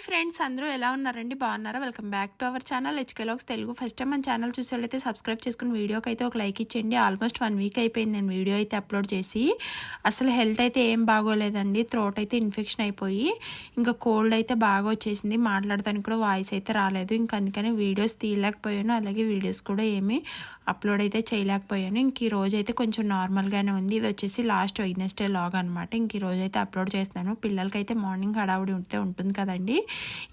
Friends, అందరూ ఎలా ఉన్నారండి? బాగున్నారా? Welcome back to our channel హెచ్కేలాగ్స్ తెలుగు. ఫస్ట్ టైం మన ఛానల్ చూసేవాళ్ళైతే సబ్స్క్రైబ్ చేసుకుని వీడియోకి అయితే ఒక లైక్ ఇచ్చేయండి. ఆల్మోస్ట్ 1 వీక్ అయిపోయింది నేను వీడియో అయితే అప్లోడ్ చేసి. అసలు హెల్త్ అయితే ఏం బాగోలేదండి. థ్రోట్ అయితే ఇన్ఫెక్షన్ అయిపోయి ఇంకా కోల్డ్ అయితే బాగా వచ్చేసింది. మాట్లాడటానికి కూడా వాయిస్ అయితే రాలేదు. ఇంకా అందుకని వీడియోస్ తీయలేకపోయాను, అలాగే వీడియోస్ కూడా ఏమీ అప్లోడ్ అయితే చేయలేకపోయాను. ఇంక ఈ రోజు అయితే కొంచెం నార్మల్గానే ఉంది. ఇది వచ్చేసి లాస్ట్ వెడ్నెస్డే లాగ్ అనమాట. ఇంక ఈ రోజు అయితే అప్లోడ్ చేస్తున్నాను. పిల్లలకైతే మార్నింగ్ హడావుడి ఉంటుంది కదండి.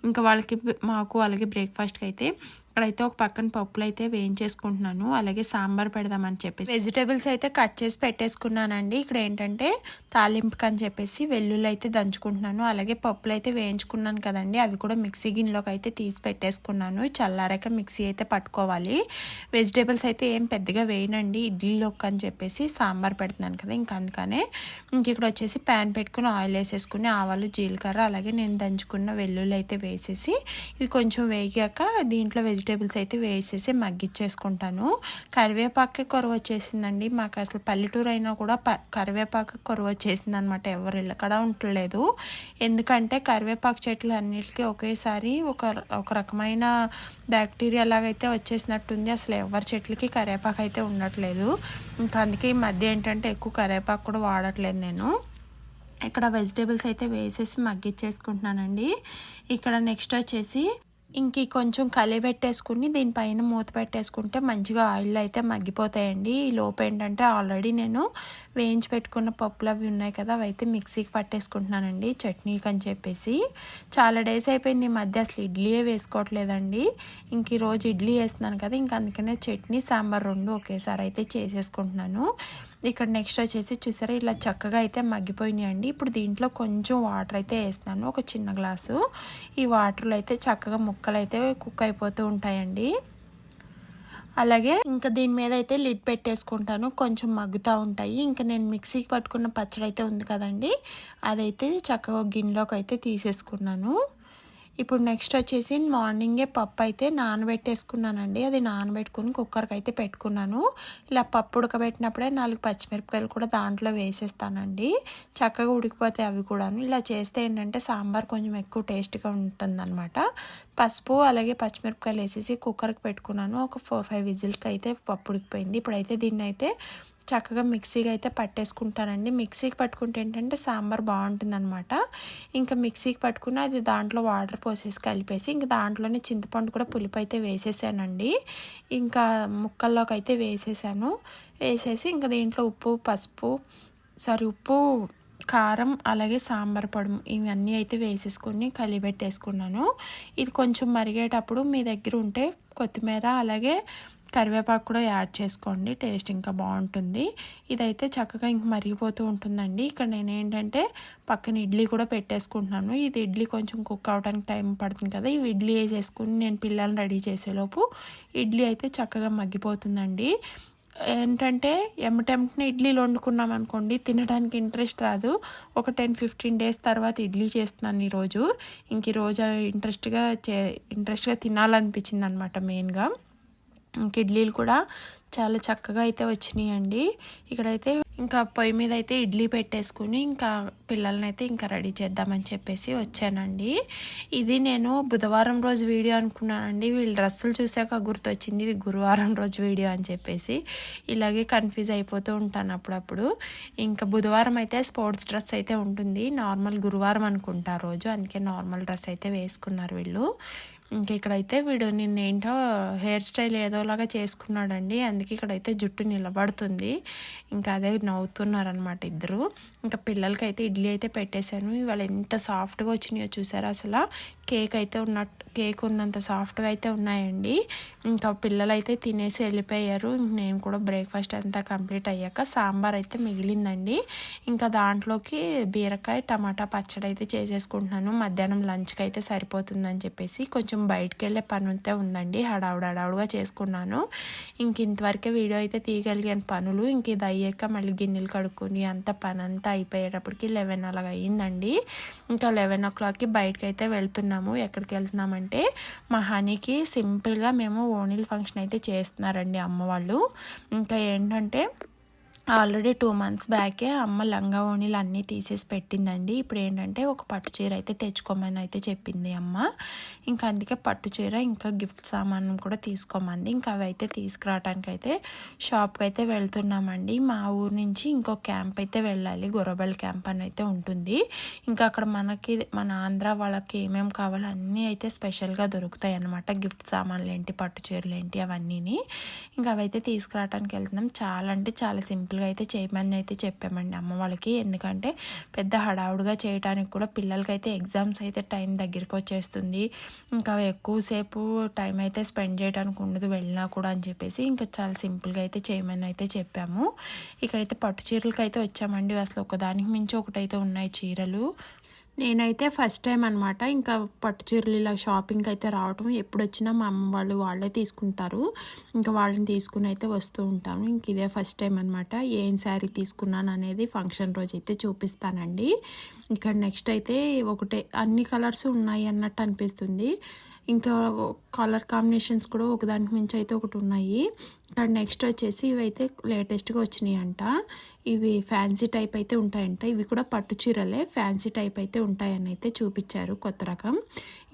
ఇంకా వాళ్ళకి మాకు అలాగే బ్రేక్ఫాస్ట్కి అయితే ఇక్కడైతే ఒక పక్కన పప్పులు అయితే వేయించేసుకుంటున్నాను. అలాగే సాంబార్ పెడదామని చెప్పేసి వెజిటేబుల్స్ అయితే కట్ చేసి పెట్టేసుకున్నానండి. ఇక్కడ ఏంటంటే తాలింపుకి అని చెప్పేసి వెల్లుల్లి అయితే దంచుకుంటున్నాను. అలాగే పప్పులు అయితే వేయించుకున్నాను కదండి, అవి కూడా మిక్సీ గిన్నెలోకి అయితే తీసి పెట్టేసుకున్నాను. చల్లారాక మిక్సీ అయితే పట్టుకోవాలి. వెజిటేబుల్స్ అయితే ఏం పెద్దగా వేయనండి, ఇడ్లీలోకి అని చెప్పేసి సాంబార్ పెడుతున్నాను కదా, ఇంకా అందుకనే ఇక్కడ వచ్చేసి ప్యాన్ పెట్టుకుని ఆయిల్ వేసేసుకుని ఆవాలు జీలకర్ర అలాగే నేను దంచుకున్న వెల్లుల్లి అయితే వేసేసి ఇవి కొంచెం వేగాక దీంట్లో వెజిటేబుల్స్ అయితే వేసేసి మగ్గిచ్చేసుకుంటాను. కరివేపాకు కొరవ వచ్చేసిందండి. మాకు అసలు పల్లెటూరు అయినా కూడా కరివేపాకు కొరవ వచ్చేసింది అనమాట. ఎవరు ఇళ్ళకడ ఉండలేదు. ఎందుకంటే కరివేపాకు చెట్లు అన్నిటికీ ఒకేసారి ఒక రకమైన బ్యాక్టీరియా లాగైతే వచ్చేసినట్టుంది. అసలు ఎవరి చెట్లకి కరివేపాకు అయితే ఉండట్లేదు. ఇంకా అందుకే ఈ మధ్య ఏంటంటే ఎక్కువ కరివేపాకు కూడా వాడట్లేదు నేను. ఇక్కడ వెజిటేబుల్స్ అయితే వేసేసి మగ్గిచ్చేసుకుంటున్నానండి. ఇక్కడ నెక్స్ట్ వచ్చేసి ఇంక కొంచెం కలిపెట్టేసుకుని దీనిపైన మూత పెట్టేసుకుంటే మంచిగా ఆయిల్ అయితే మగ్గిపోతాయండి. ఈ లోపు ఏంటంటే ఆల్రెడీ నేను వేయించి పెట్టుకున్న పప్పులు అవి ఉన్నాయి కదా, అవి అయితే మిక్సీకి పట్టేసుకుంటున్నానండి చట్నీకి అని చెప్పేసి. చాలా డేస్ అయిపోయింది ఈ మధ్య అసలు ఇడ్లీయే వేసుకోవట్లేదండి. ఇంక ఈరోజు ఇడ్లీ వేస్తున్నాను కదా, ఇంక అందుకనే చట్నీ సాంబార్ రెండు ఒకేసారి అయితే చేసేసుకుంటున్నాను. ఇక్కడ నెక్స్ట్ వచ్చేసి చూసారా ఇలా చక్కగా అయితే మగ్గిపోయినాయండి. ఇప్పుడు దీంట్లో కొంచెం వాటర్ అయితే వేస్తున్నాను, ఒక చిన్న గ్లాసు. ఈ వాటర్లో అయితే చక్కగా ముక్కలు అయితే కుక్ అయిపోతూ ఉంటాయండి. అలాగే ఇంకా దీని మీద అయితే లిడ్ పెట్టేసుకుంటాను, కొంచెం మగ్గుతూ ఉంటాయి. ఇంకా నేను మిక్సీకి పట్టుకున్న పచ్చడి అయితే ఉంది కదండి, అదైతే చక్కగా గిన్నెలోకి అయితే తీసేసుకున్నాను. ఇప్పుడు నెక్స్ట్ వచ్చేసి మార్నింగే పప్పు అయితే నానబెట్టేసుకున్నానండి. అది నానబెట్టుకుని కుక్కర్కి అయితే పెట్టుకున్నాను. ఇలా పప్పు ఉడకబెట్టినప్పుడే 4 పచ్చిమిరపకాయలు కూడా దాంట్లో వేసేస్తానండి. చక్కగా ఉడికిపోతాయి అవి కూడాను. ఇలా చేస్తే ఏంటంటే సాంబార్ కొంచెం ఎక్కువ టేస్ట్గా ఉంటుందన్నమాట. పసుపు అలాగే పచ్చిమిరపకాయలు వేసేసి కుక్కర్కి పెట్టుకున్నాను. ఒక 4-5 విజిల్కి అయితే పప్పు ఉడికిపోయింది. ఇప్పుడైతే దీన్ని అయితే చక్కగా మిక్సీకి అయితే పట్టేసుకుంటానండి. మిక్సీకి పట్టుకుంటే ఏంటంటే సాంబార్ బాగుంటుందన్నమాట. ఇంకా మిక్సీకి పట్టుకుని అది దాంట్లో వాటర్ పోసేసి కలిపేసి ఇంకా దాంట్లోనే చింతపండు కూడా పులుపు అయితే వేసేసానండి. ఇంకా ముక్కల్లోకి అయితే వేసేసి ఇంకా దీంట్లో ఉప్పు కారం అలాగే సాంబార్ పొడి ఇవన్నీ అయితే వేసేసుకొని కలిపెట్టేసుకున్నాను. ఇది కొంచెం మరిగేటప్పుడు మీ దగ్గర ఉంటే కొత్తిమీర అలాగే కరివేపాకు కూడా యాడ్ చేసుకోండి, టేస్ట్ ఇంకా బాగుంటుంది. ఇదైతే చక్కగా ఇంక మరిగిపోతూ ఉంటుందండి. ఇక్కడ నేను ఏంటంటే పక్కన ఇడ్లీ కూడా పెట్టేసుకుంటున్నాను. ఇది ఇడ్లీ కొంచెం కుక్ అవడానికి టైం పడుతుంది కదా, ఇవి ఇడ్లీ వేసేసుకుని నేను పిల్లల్ని రెడీ చేసేలోపు ఇడ్లీ అయితే చక్కగా మగ్గిపోతుందండి. ఏంటంటే ఎమ్మటెమ్మటనే ఇడ్లీలు వండుకున్నాం అనుకోండి, తినడానికి ఇంట్రెస్ట్ రాదు. ఒక 10-15 డేస్ తర్వాత ఇడ్లీ చేస్తున్నాను ఈరోజు. ఇంక ఈరోజు ఇంట్రెస్ట్గా తినాలనిపించింది అనమాట మెయిన్గా. ఇంక ఇడ్లీలు కూడా చాలా చక్కగా అయితే వచ్చినాయండి. ఇక్కడైతే ఇంకా పొయ్యి మీద అయితే ఇడ్లీ పెట్టేసుకుని ఇంకా పిల్లల్ని అయితే ఇంకా రెడీ చేద్దామని చెప్పేసి వచ్చానండి. ఇది నేను బుధవారం రోజు వీడియో అనుకున్నానండి. వీళ్ళు డ్రెస్సులు చూసాక గుర్తొచ్చింది ఇది గురువారం రోజు వీడియో అని చెప్పేసి. ఇలాగే కన్ఫ్యూజ్ అయిపోతూ ఉంటాను అప్పుడప్పుడు. ఇంకా బుధవారం అయితే స్పోర్ట్స్ డ్రెస్ అయితే ఉంటుంది, నార్మల్ గురువారం అనుకుంటా రోజు, అందుకే నార్మల్ డ్రెస్ అయితే వేసుకున్నారు వీళ్ళు. ఇంకా ఇక్కడైతే వీడు నిన్నేంటో హెయిర్ స్టైల్ ఏదోలాగా చేసుకున్నాడండి, అందుకే ఇక్కడైతే జుట్టు నిలబడుతుంది. ఇంకా అదే నవ్వుతున్నారనమాట ఇద్దరు. ఇంకా పిల్లలకైతే ఇడ్లీ అయితే పెట్టేశాను. ఇవాళ ఎంత సాఫ్ట్గా వచ్చినాయో చూసారా, అసలు కేక్ ఉన్నంత సాఫ్ట్గా అయితే ఉన్నాయండి. ఇంకా పిల్లలు అయితే తినేసి వెళ్ళిపోయారు. నేను కూడా బ్రేక్ఫాస్ట్ అంతా కంప్లీట్ అయ్యాక సాంబార్ అయితే మిగిలిందండి. ఇంకా దాంట్లోకి బీరకాయ టమాటా పచ్చడి అయితే చేసేసుకుంటున్నాను. మధ్యాహ్నం లంచ్కి అయితే సరిపోతుందని చెప్పేసి కొంచెం బయటకు వెళ్ళే పని అయితే ఉందండి, హడావుడిగా చేసుకున్నాను. ఇంక ఇంతవరకే వీడియో అయితే తీయగలిగాను పనులు. ఇంక ఇది అయ్యాక మళ్ళీ గిన్నెలు కడుక్కొని అంత పని అంతా అయిపోయేటప్పటికి 11 అలాగ అయ్యిందండి. ఇంకా 11 o'clockకి బయటకు అయితే వెళ్తున్నాము. ఎక్కడికి వెళ్తున్నామంటే మా హనీకి సింపుల్గా మేము ఓణీల ఫంక్షన్ అయితే చేస్తున్నారండి అమ్మ వాళ్ళు. ఇంకా ఏంటంటే ఆల్రెడీ 2 మంత్స్ బ్యాకే అమ్మ లంగా ఓణీలు అన్నీ తీసేసి పెట్టిందండి. ఇప్పుడు ఏంటంటే ఒక పట్టు చీర అయితే తెచ్చుకోమని అయితే చెప్పింది అమ్మ. ఇంకా అందుకే పట్టు చీర ఇంకా గిఫ్ట్ సామాను కూడా తీసుకోమంది. ఇంకా అవి అయితే తీసుకురావడానికి అయితే షాప్కి అయితే వెళ్తున్నామండి. మా ఊరు నుంచి ఇంకో క్యాంప్ అయితే వెళ్ళాలి, గొర్రబల్ క్యాంప్ అని అయితే ఉంటుంది. ఇంకా అక్కడ మన ఆంధ్ర వాళ్ళకి ఏమేమి కావాలో అన్నీ అయితే స్పెషల్గా దొరుకుతాయి అన్నమాట. గిఫ్ట్ సామాన్లు ఏంటి, పట్టు చీరలు ఏంటి అవన్నీని ఇంకా అవైతే తీసుకురావడానికి వెళ్తున్నాం. చాలా అంటే చాలా సింపుల్గా అయితే చేయమని అయితే చెప్పామండి అమ్మ వాళ్ళకి. ఎందుకంటే పెద్ద హడావుడిగా చేయడానికి కూడా పిల్లలకైతే ఎగ్జామ్స్ అయితే టైం దగ్గరికి వచ్చేస్తుంది. ఇంకా ఎక్కువసేపు టైం అయితే స్పెండ్ చేయడానికి ఉండదు వెళ్ళినా కూడా అని చెప్పేసి ఇంకా చాలా సింపుల్గా అయితే చేయమని అయితే చెప్పాము. ఇక్కడైతే పట్టు చీరలకి అయితే వచ్చామండి. అసలు ఒకదానికి మించి ఒకటైతే ఉన్నాయి చీరలు. నేనైతే ఫస్ట్ టైం అనమాట ఇంకా పట్టు చీరలు ఇలా షాపింగ్కి అయితే రావటం. ఎప్పుడు వచ్చినా మా అమ్మ వాళ్ళే తీసుకుంటారు. ఇంకా వాళ్ళని తీసుకుని అయితే వస్తూ ఉంటాను. ఇంక ఇదే ఫస్ట్ టైం అనమాట. ఏం శారీ తీసుకున్నాను అనేది ఫంక్షన్ రోజు అయితే చూపిస్తానండి. ఇక్కడ నెక్స్ట్ అయితే ఒకటే అన్ని కలర్స్ ఉన్నాయి అన్నట్టు అనిపిస్తుంది. ఇంకా కలర్ కాంబినేషన్స్ కూడా ఒకదానికి మించి అయితే ఒకటి ఉన్నాయి. ఇక్కడ నెక్స్ట్ వచ్చేసి ఇవైతే లేటెస్ట్గా వచ్చినాయి అంట. ఇవి ఫ్యాన్సీ టైప్ అయితే ఉంటాయంట. ఇవి కూడా పట్టు చీరలే, ఫ్యాన్సీ టైప్ అయితే ఉంటాయని అయితే చూపించారు, కొత్త రకం.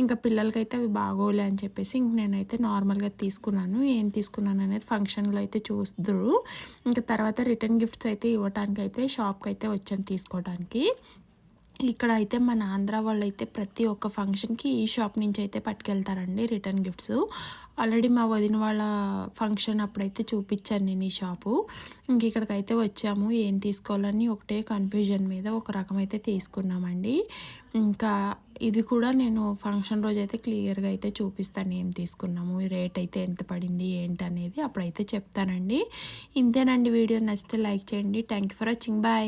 ఇంకా పిల్లలకైతే అవి బాగోలే అని చెప్పేసి ఇంక నేనైతే నార్మల్గా తీసుకున్నాను. ఏం తీసుకున్నాను అనేది ఫంక్షన్లో అయితే చూస్తురు. ఇంకా తర్వాత రిటర్న్ గిఫ్ట్స్ అయితే ఇవ్వడానికి అయితే షాప్కి అయితే వచ్చాను తీసుకోవడానికి. ఇక్కడ అయితే మన ఆంధ్ర వాళ్ళు అయితే ప్రతి ఒక్క ఫంక్షన్కి ఈ షాప్ నుంచి అయితే పట్టుకెళ్తారండి రిటర్న్ గిఫ్ట్స్. ఆల్రెడీ మా వదిన వాళ్ళ ఫంక్షన్ అప్పుడైతే చూపించాను నేను ఈ షాపు. ఇంక ఇక్కడికైతే వచ్చాము. ఏం తీసుకోవాలని ఒకటే కన్ఫ్యూజన్ మీద ఒక రకం అయితే తీసుకున్నామండి. ఇంకా ఇది కూడా నేను ఫంక్షన్ రోజు అయితే క్లియర్గా అయితే చూపిస్తాను ఏం తీసుకున్నాము, ఈ రేట్ అయితే ఎంత పడింది ఏంటి అనేది అప్పుడైతే చెప్తానండి. ఇంతేనండి వీడియో. నచ్చితే లైక్ చేయండి. Thank you for watching. Bye.